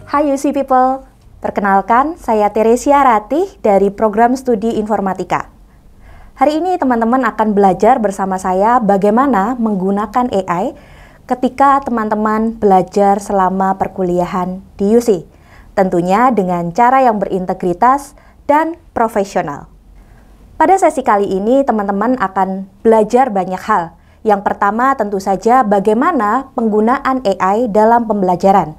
Hai UC People, perkenalkan saya Teresia Ratih dari Program Studi Informatika. Hari ini teman-teman akan belajar bersama saya bagaimana menggunakan AI ketika teman-teman belajar selama perkuliahan di UC. Tentunya dengan cara yang berintegritas dan profesional. Pada sesi kali ini teman-teman akan belajar banyak hal. Yang pertama tentu saja bagaimana penggunaan AI dalam pembelajaran.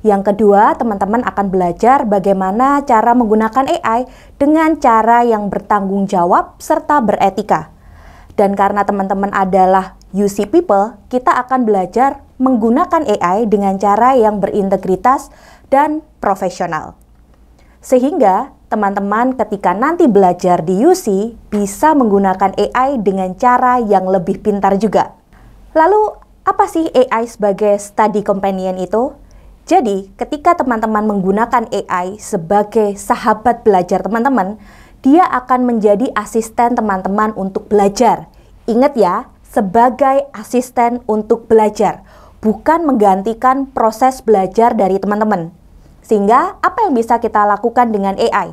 Yang kedua, teman-teman akan belajar bagaimana cara menggunakan AI dengan cara yang bertanggung jawab serta beretika. Dan karena teman-teman adalah UC People, kita akan belajar menggunakan AI dengan cara yang berintegritas dan profesional. Sehingga teman-teman ketika nanti belajar di UC bisa menggunakan AI dengan cara yang lebih pintar juga. Lalu, apa sih AI sebagai study companion itu? Jadi, ketika teman-teman menggunakan AI sebagai sahabat belajar teman-teman, dia akan menjadi asisten teman-teman untuk belajar. Ingat ya, sebagai asisten untuk belajar, bukan menggantikan proses belajar dari teman-teman. Sehingga, apa yang bisa kita lakukan dengan AI?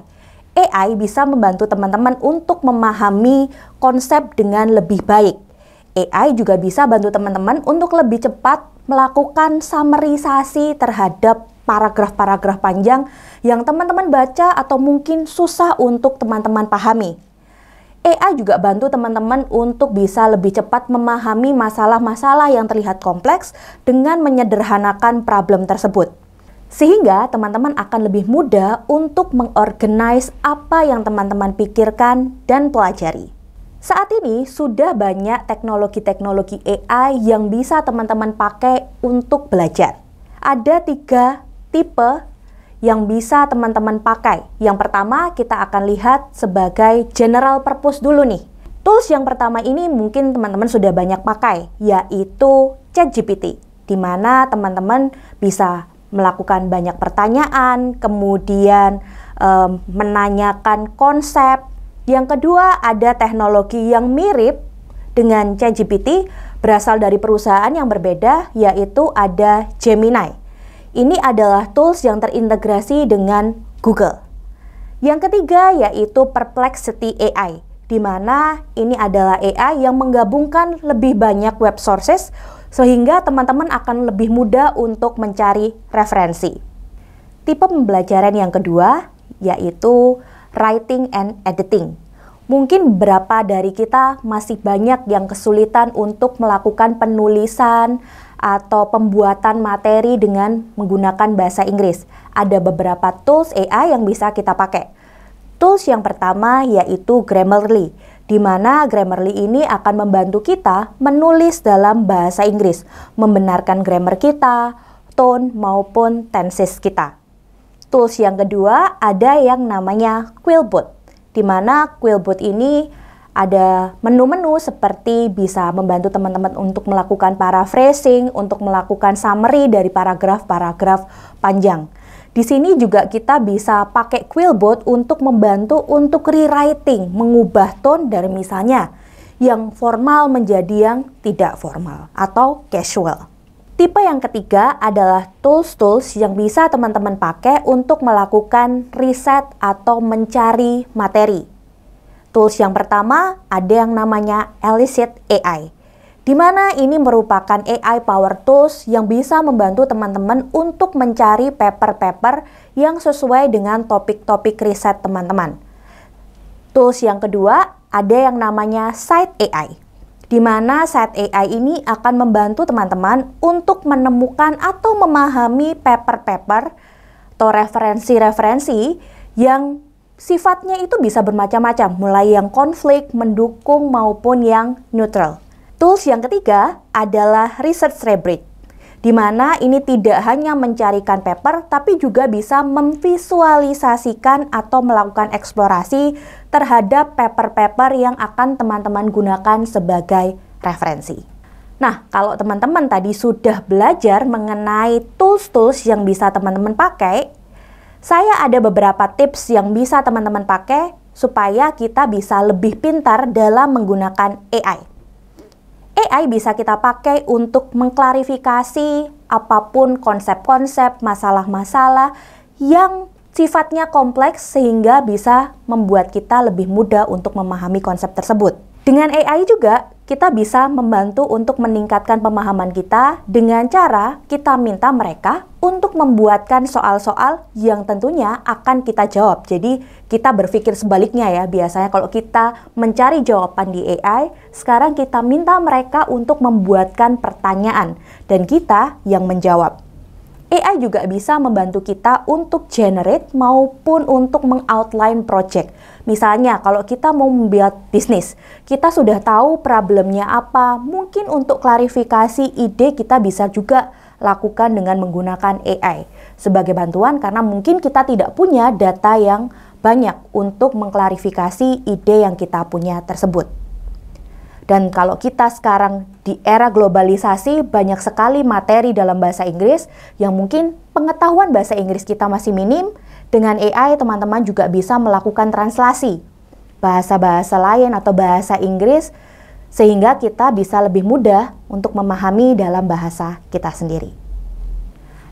AI bisa membantu teman-teman untuk memahami konsep dengan lebih baik. AI juga bisa bantu teman-teman untuk lebih cepat melakukan summarisasi terhadap paragraf-paragraf panjang yang teman-teman baca atau mungkin susah untuk teman-teman pahami. AI juga bantu teman-teman untuk bisa lebih cepat memahami masalah-masalah yang terlihat kompleks dengan menyederhanakan problem tersebut. Sehingga teman-teman akan lebih mudah untuk mengorganize apa yang teman-teman pikirkan dan pelajari. Saat ini sudah banyak teknologi-teknologi AI yang bisa teman-teman pakai untuk belajar. Ada 3 tipe yang bisa teman-teman pakai. Yang pertama kita akan lihat sebagai general purpose dulu nih. Tools yang pertama ini mungkin teman-teman sudah banyak pakai, yaitu ChatGPT, di mana teman-teman bisa melakukan banyak pertanyaan, kemudian menanyakan konsep. Yang kedua, ada teknologi yang mirip dengan ChatGPT, berasal dari perusahaan yang berbeda, yaitu ada Gemini. Ini adalah tools yang terintegrasi dengan Google. Yang ketiga, yaitu Perplexity AI, di mana ini adalah AI yang menggabungkan lebih banyak web sources, sehingga teman-teman akan lebih mudah untuk mencari referensi. Tipe pembelajaran yang kedua, yaitu writing and editing. Mungkin beberapa dari kita masih banyak yang kesulitan untuk melakukan penulisan atau pembuatan materi dengan menggunakan bahasa Inggris. Ada beberapa tools AI yang bisa kita pakai. Tools yang pertama yaitu Grammarly, di mana Grammarly ini akan membantu kita menulis dalam bahasa Inggris, membenarkan grammar kita, tone maupun tenses kita. Tools yang kedua ada yang namanya Quillbot, di mana Quillbot ini ada menu-menu seperti bisa membantu teman-teman untuk melakukan paraphrasing, untuk melakukan summary dari paragraf-paragraf panjang. Di sini juga kita bisa pakai Quillbot untuk membantu untuk rewriting, mengubah tone dari misalnya yang formal menjadi yang tidak formal atau casual. Tipe yang ketiga adalah tools-tools yang bisa teman-teman pakai untuk melakukan riset atau mencari materi. Tools yang pertama ada yang namanya Elicit AI, di mana ini merupakan AI power tools yang bisa membantu teman-teman untuk mencari paper-paper yang sesuai dengan topik-topik riset teman-teman. Tools yang kedua ada yang namanya Cite AI, di mana Cite AI ini akan membantu teman-teman untuk menemukan atau memahami paper-paper atau referensi-referensi yang sifatnya itu bisa bermacam-macam, mulai yang konflik, mendukung, maupun yang neutral. Tools yang ketiga adalah Research Rabbit, di mana ini tidak hanya mencarikan paper, tapi juga bisa memvisualisasikan atau melakukan eksplorasi terhadap paper-paper yang akan teman-teman gunakan sebagai referensi. Nah, kalau teman-teman tadi sudah belajar mengenai tools-tools yang bisa teman-teman pakai, saya ada beberapa tips yang bisa teman-teman pakai supaya kita bisa lebih pintar dalam menggunakan AI. AI bisa kita pakai untuk mengklarifikasi apapun konsep-konsep, masalah-masalah yang sifatnya kompleks sehingga bisa membuat kita lebih mudah untuk memahami konsep tersebut. Dengan AI juga, kita bisa membantu untuk meningkatkan pemahaman kita dengan cara kita minta mereka untuk membuatkan soal-soal yang tentunya akan kita jawab. Jadi, kita berpikir sebaliknya ya. Biasanya kalau kita mencari jawaban di AI, sekarang kita minta mereka untuk membuatkan pertanyaan dan kita yang menjawab. AI juga bisa membantu kita untuk generate maupun untuk mengoutline project. Misalnya, kalau kita mau membuat bisnis, kita sudah tahu problemnya apa, mungkin untuk klarifikasi ide kita bisa juga lakukan dengan menggunakan AI sebagai bantuan karena mungkin kita tidak punya data yang banyak untuk mengklarifikasi ide yang kita punya tersebut. Dan kalau kita sekarang di era globalisasi, banyak sekali materi dalam bahasa Inggris yang mungkin pengetahuan bahasa Inggris kita masih minim. Dengan AI, teman-teman juga bisa melakukan translasi bahasa-bahasa lain atau bahasa Inggris sehingga kita bisa lebih mudah untuk memahami dalam bahasa kita sendiri.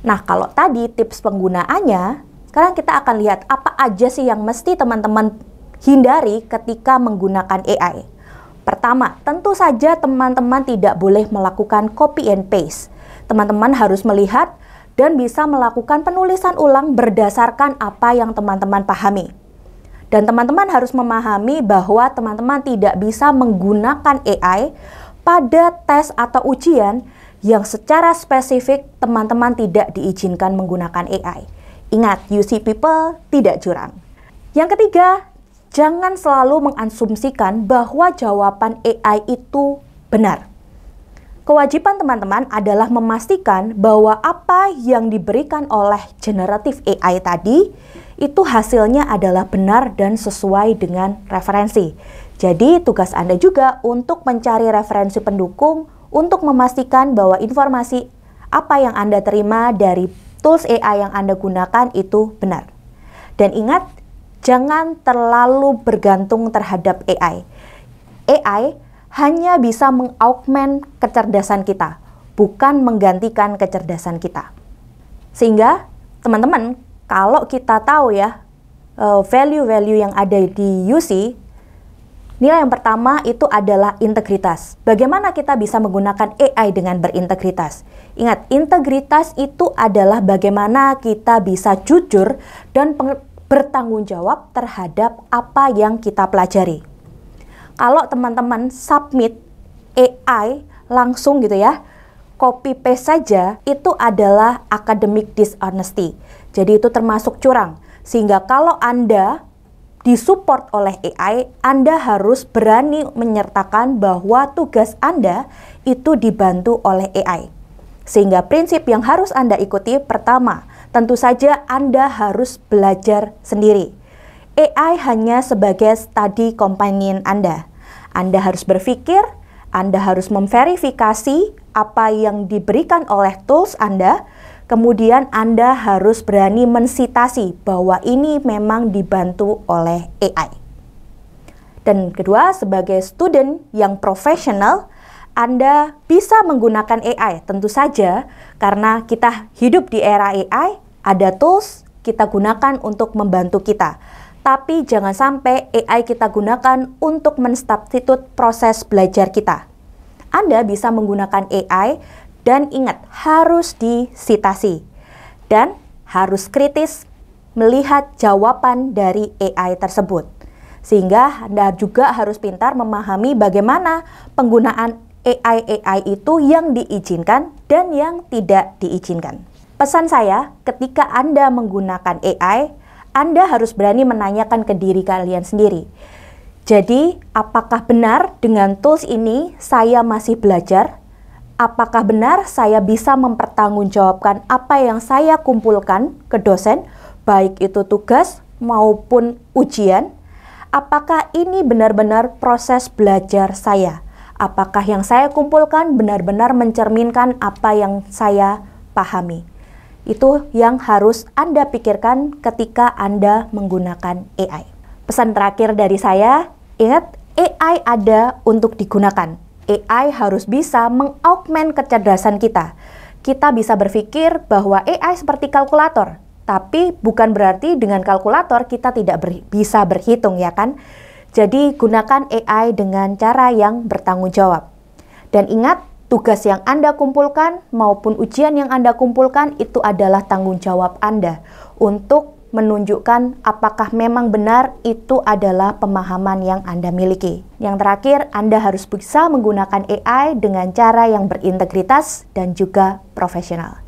Nah, kalau tadi tips penggunaannya, sekarang kita akan lihat apa aja sih yang mesti teman-teman hindari ketika menggunakan AI. Pertama, tentu saja teman-teman tidak boleh melakukan copy and paste. Teman-teman harus melihat dan bisa melakukan penulisan ulang berdasarkan apa yang teman-teman pahami. Dan teman-teman harus memahami bahwa teman-teman tidak bisa menggunakan AI pada tes atau ujian yang secara spesifik teman-teman tidak diizinkan menggunakan AI. Ingat, you see people, tidak curang. Yang ketiga, jangan selalu mengasumsikan bahwa jawaban AI itu benar. Kewajiban teman-teman adalah memastikan bahwa apa yang diberikan oleh generative AI tadi itu hasilnya adalah benar dan sesuai dengan referensi. Jadi tugas Anda juga untuk mencari referensi pendukung untuk memastikan bahwa informasi apa yang Anda terima dari tools AI yang Anda gunakan itu benar. Dan ingat, jangan terlalu bergantung terhadap AI. AI hanya bisa mengaugment kecerdasan kita, bukan menggantikan kecerdasan kita. Sehingga, teman-teman, kalau kita tahu ya, value-value yang ada di UC, nilai yang pertama itu adalah integritas. Bagaimana kita bisa menggunakan AI dengan berintegritas? Ingat, integritas itu adalah bagaimana kita bisa jujur dan bertanggung jawab terhadap apa yang kita pelajari. Kalau teman-teman submit AI langsung gitu ya, copy paste saja, itu adalah academic dishonesty. Jadi itu termasuk curang. Sehingga kalau Anda disupport oleh AI, Anda harus berani menyertakan bahwa tugas Anda itu dibantu oleh AI. Sehingga prinsip yang harus Anda ikuti, pertama, tentu saja Anda harus belajar sendiri. AI hanya sebagai study companion Anda. Anda harus berpikir, Anda harus memverifikasi apa yang diberikan oleh tools Anda, kemudian Anda harus berani mensitasi bahwa ini memang dibantu oleh AI. Dan kedua, sebagai student yang profesional, Anda bisa menggunakan AI, tentu saja karena kita hidup di era AI, ada tools kita gunakan untuk membantu kita. Tapi jangan sampai AI kita gunakan untuk mensubstitute proses belajar kita. Anda bisa menggunakan AI dan ingat, harus disitasi. Dan harus kritis melihat jawaban dari AI tersebut. Sehingga Anda juga harus pintar memahami bagaimana penggunaan AI itu yang diizinkan dan yang tidak diizinkan. Pesan saya, ketika Anda menggunakan AI, Anda harus berani menanyakan ke diri kalian sendiri. Jadi, apakah benar dengan tools ini saya masih belajar? Apakah benar saya bisa mempertanggungjawabkan apa yang saya kumpulkan ke dosen, baik itu tugas maupun ujian? Apakah ini benar-benar proses belajar saya? Apakah yang saya kumpulkan benar-benar mencerminkan apa yang saya pahami? Itu yang harus Anda pikirkan ketika Anda menggunakan AI. Pesan terakhir dari saya, ingat AI ada untuk digunakan. AI harus bisa mengaugment kecerdasan kita. Kita bisa berpikir bahwa AI seperti kalkulator, tapi bukan berarti dengan kalkulator kita tidak bisa berhitung, ya kan? Jadi gunakan AI dengan cara yang bertanggung jawab. Dan ingat, tugas yang Anda kumpulkan maupun ujian yang Anda kumpulkan itu adalah tanggung jawab Anda untuk menunjukkan apakah memang benar itu adalah pemahaman yang Anda miliki. Yang terakhir, Anda harus bisa menggunakan AI dengan cara yang berintegritas dan juga profesional.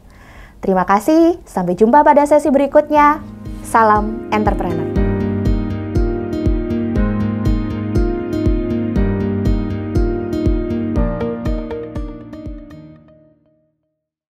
Terima kasih, sampai jumpa pada sesi berikutnya. Salam entrepreneur.